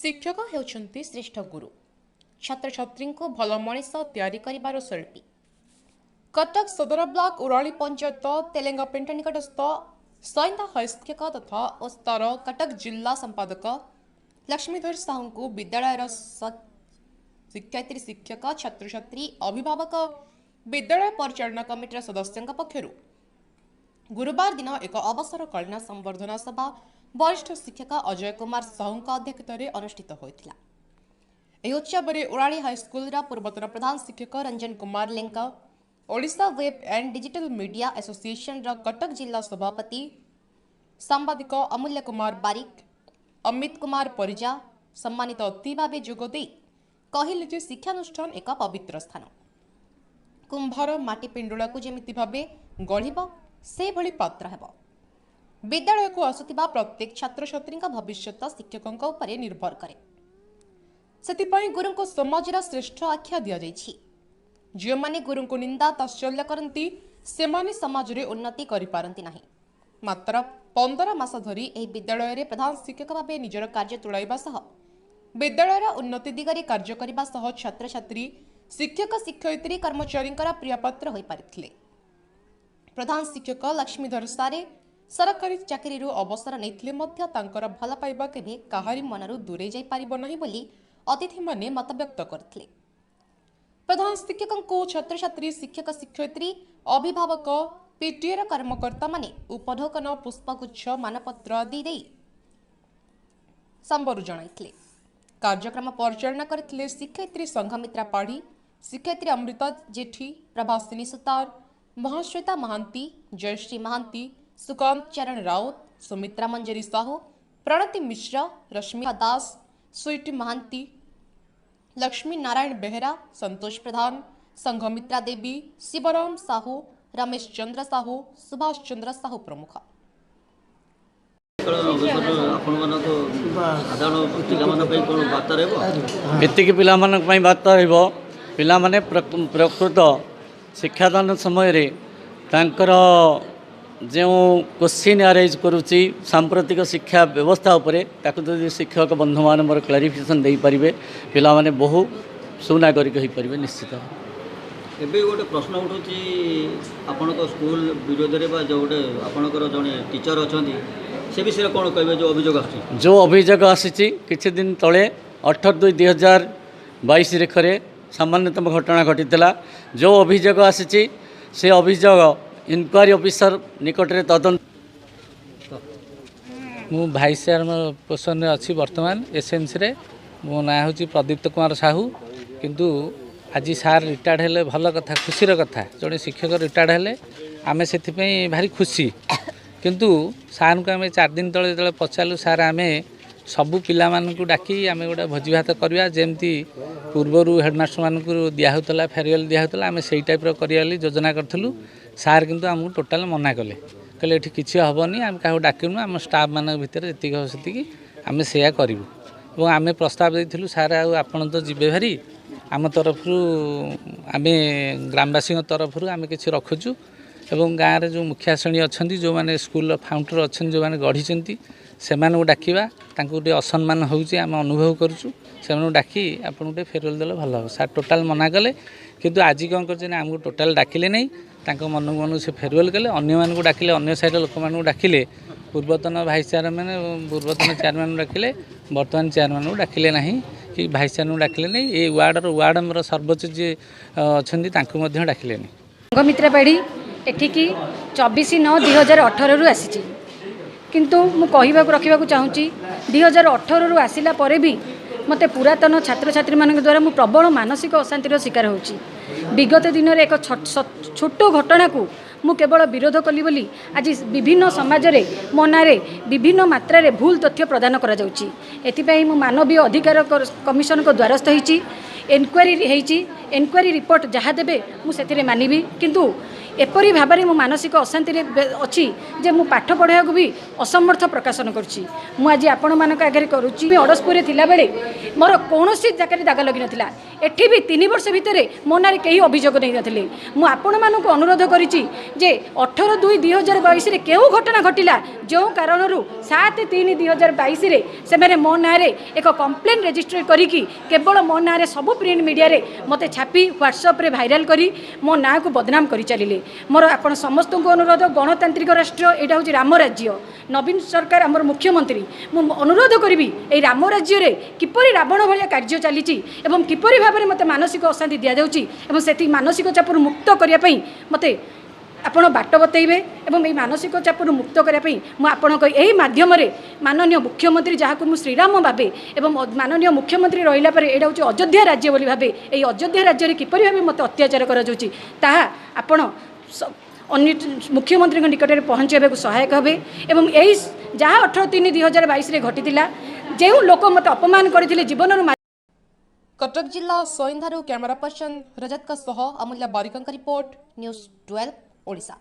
शिक्षक हेउछन्ति श्रेष्ठ गुरु छात्र छात्री को भल मनीष तैयारी करिबार शिल्पी। कटक सदर ब्लॉक उराली पंचायत तेलेंगापेंट निकटस्थ सैंदा हाईस्कूल तथा ओस्तार कटक जिला संपादक लक्ष्मीधर साहू को विद्यालय शिक्षयित्री शिक्षक छात्र छात्री अभिभावक विद्यालय परिचालना कमिटर सदस्यों पक्षर गुरुवार दिन एक अवसरकालीन संवर्धना सभा वरिष्ठ शिक्षक अजय कुमार साहू अध्यक्षतार अनुष्ठित होता। उत्सव में उराली हाईस्कूल पूर्वतन प्रधान शिक्षक Ranjan Kumar Lenka, Odisha web and digital media association Cuttack जिला सभापति सांबादिक अमूल्य कुमार बारिक, अमित कुमार परिजा सम्मानित अतिथि भाव जोगदे कहले जे शिक्षानुष्ठान एक पवित्र स्थान। कुंभार माटी पिंडुला को जेमिति भावे गढ़िब से भली पात्र हेब। विद्यालय को आसुथिबा प्रत्येक छात्र छात्री भविष्य शिक्षकों उपरे निर्भर करे। सेतिपई गुरु को समाजर श्रेष्ठ आख्या दिया जाइछि। जो माने गुरु को निंदा तात्सल्य करती से माने समाज रे उन्नति करि पारंती नाही। मात्र 15 मास धरी एही विद्यालय रे प्रधान शिक्षक भावे निजर कार्य तुलाइबा सह विद्यालयर उन्नति दिगरे कार्य करिबा सह छात्र छात्री शिक्षक शिक्षयित्री कर्मचारी प्रिय पात्र होई पारिथिले। प्रधान शिक्षक लक्ष्मीधर सारे सरकारी चाकरी अवसर नहीं भल पाइबा केबे काहारी मनरू दूरे जाई पारिबो नहीं बोली अतिथि माने मत व्यक्त करथिले। प्रधान शिक्षकों को छात्र छात्री शिक्षक शिक्षयित्री अभिभावक पीटीएर कर्मकर्ता माने उपढोकन पुष्पगुच्छ मानपत्र आदि देई संबरु जणाइथिले। कार्यक्रम परिचालना करथिले शिक्षयित्री संघमित्रा पाढ़ी, शिक्षयित्री अमृता जेठी, प्रभासिनी सुतार, महाश्वेता महांती, जयश्री महांती, सुकांत चरण राउत, सुमित्रा मंजरी साहू, प्रणति मिश्रा, रश्मि दास, स्वीटी महांती, लक्ष्मी नारायण बेहरा, संतोष प्रधान, संघमित्रा देवी, शिवराम साहू, रमेश चंद्र साहू, सुभाष चंद्र साहू प्रमुख। प्रकृत शिक्षादान समय जो क्वेश्चन अरेज करुच्ची सांप्रतिक शिक्षा व्यवस्था उपरे ताकु जदि शिक्षक बंधु मान मोर क्लारिफिकेशन दे पारिबे पिला माने बहु सुनागरिक हो पारिबे। निश्चित एबे गोटे प्रश्न उठुची आपनक स्कूल विरोध रे बा जो गोटे आपनकर जने टीचर अछंती से विषय कोन कहबे जो अभियोग आछि? जो अभियोग आछि किछि दिन तळे 18/2/2022 रे खरे सामान्यतम घटना घटितला। जो अभियोग आछि से अभियोग इनक्वारी ऑफिसर निकट रे तदन मु भाइस चेयरमैन पोजिशन रे अछि वर्तमान एसएमसी रे। मो ना होची प्रदीप्त कुमार साहू। किंतु आज सार रिटायर्ड हेले भल कथा, खुशीर कथा। जड़े शिक्षक रिटायर्ड हेले आमे सेथि पई भारी खुशी। किंतु सार को आमे 4 दिन तले जले पचालु सार आमे सबु पिला मान को डाकी आमे गोटा भोजी भात करवा जेमती पूर्वरु हेडमास्टर मान को दिया होतला फेयरवेल दिया होतला आमे सेही टाइप रो करियाली योजना करथलु। सार किंतु आमको टोटाल मना कले कहले एठी किछि हबनी आम काहू डाकिनु आम स्टाफ मान भितर जति सेतिकी आमे सेया करिवु। एवं आमे प्रस्ताव दैथिलु सार आपण तो जिबे भारी आम तरफरु आमे ग्रामवासी तरफरु आमे किछि रखुचु एवं गाँव रे जो मुखिया श्रेणी अछंती जो माने स्कूल फाउंडर अछन जो माने गढ़ीचंती सेमानकु डाकिबा तांकु टे असम्मान होउची आमे अनुभव करूचु। सेमानकु डाकी आपण टे फेयरवेल देले भल हो। सार टोटाल मना कले किंतु आज कोन करछन आमको टोटाल डाकिले नै तांको मनकु मन से फेयरवेल कले अन्य मानकु डाकिले अन्य साइड लोक मानकु डाकिले पूर्वतन भाइस चेयरमैन पूर्वतन चेयरमैन डाकिले वर्तमान चेयरमैन डाकिले नाही कि भाइस चेयरमैन डाकिले नै ए वार्ड हमर सर्वोच्च जे अछंती तांको मध्ये डाकिले नै। संघमित्रा पाढ़ी एठिकी 24/9/2018 रु आसीची किंतु मु कहबा रखा चाहूँगी 2018 रु आसिला परे भी मते पुरातन छात्र छात्री मान द्वारा मु प्रबल मानसिक अशांतिर शिकार होची। विगत दिन एक छोट घटना को मु केवल विरोध कली बोली आज विभिन्न समाज रे मनारे विभिन्न मात्रा रे भूल तथ्य प्रदान करा जाउची। एथिपई मु मानवीय अधिकार कमिशन को द्वारस्थ होईची। एनक्वारी रिपोर्ट जहाँ देबे मु सेथिरे मानिबी। किंतु एपरी भाव में मानसिक अशांति अच्छी जे मु पाठ पढ़ा भी असमर्थ प्रकाशन करुँची मुझे आपण मान आगे करुँची अड़सपुर थिला बेले मोर कौन जगह दाग लगी नाला एठी भी 3 वर्ष भितर मो ना कहीं अभियोग नहीं नथिले मु आपण मानक अनुरोध करिछि जे 18/2/2022 रे केउ घटना घटिला जो कारण 7/3/2022 रे से मेरे मो ना रे एक कंप्लेन रजिस्टर करिकी केवल मो ना रे सब प्रिंट मीडिया रे मते छापी व्हाट्सएप रे वायरल करी मो ना को बदनाम करि चलिले मोर आपण समस्त को अनुरोध गणतांत्रिक राष्ट्र एटा होछि राम राज्य नवीन सरकार आमर मुख्यमंत्री मु अनुरोध करी ए राम राज्य रे किपरि रावण भलिया कार्य चली एवं किपरि भाव में मते मानसिक अशांति दि जाउची एवं सेति मानसिक चापुर मुक्त करिया पई मते आपण बाट बतैबे एवं ए मानसिक चापुर मुक्त करिया पई मु आपण को एही माध्यम रे माननीय मुख्यमंत्री जहाँ को मु श्रीराम भाबे एवं माननीय मुख्यमंत्री रहिला परे एडा होची अयोध्या राज्य बोली भाबे ए अयोध्या राज्य रे किपरि भाबे मते अत्याचार करा जाउची ताहा आपण अन्य मुख्यमंत्री निकट में पहुँचाइबा को सहायक हे एवं यही जहाँ 18/3/2022 रे घटिला जो लोक मत अपमान करथिले जीवन कटक जिला सोइंधारू कैमरा पर्सन रजत का सह अमूल्य बारिकंका रिपोर्ट न्यूज़ 12 ओडिशा।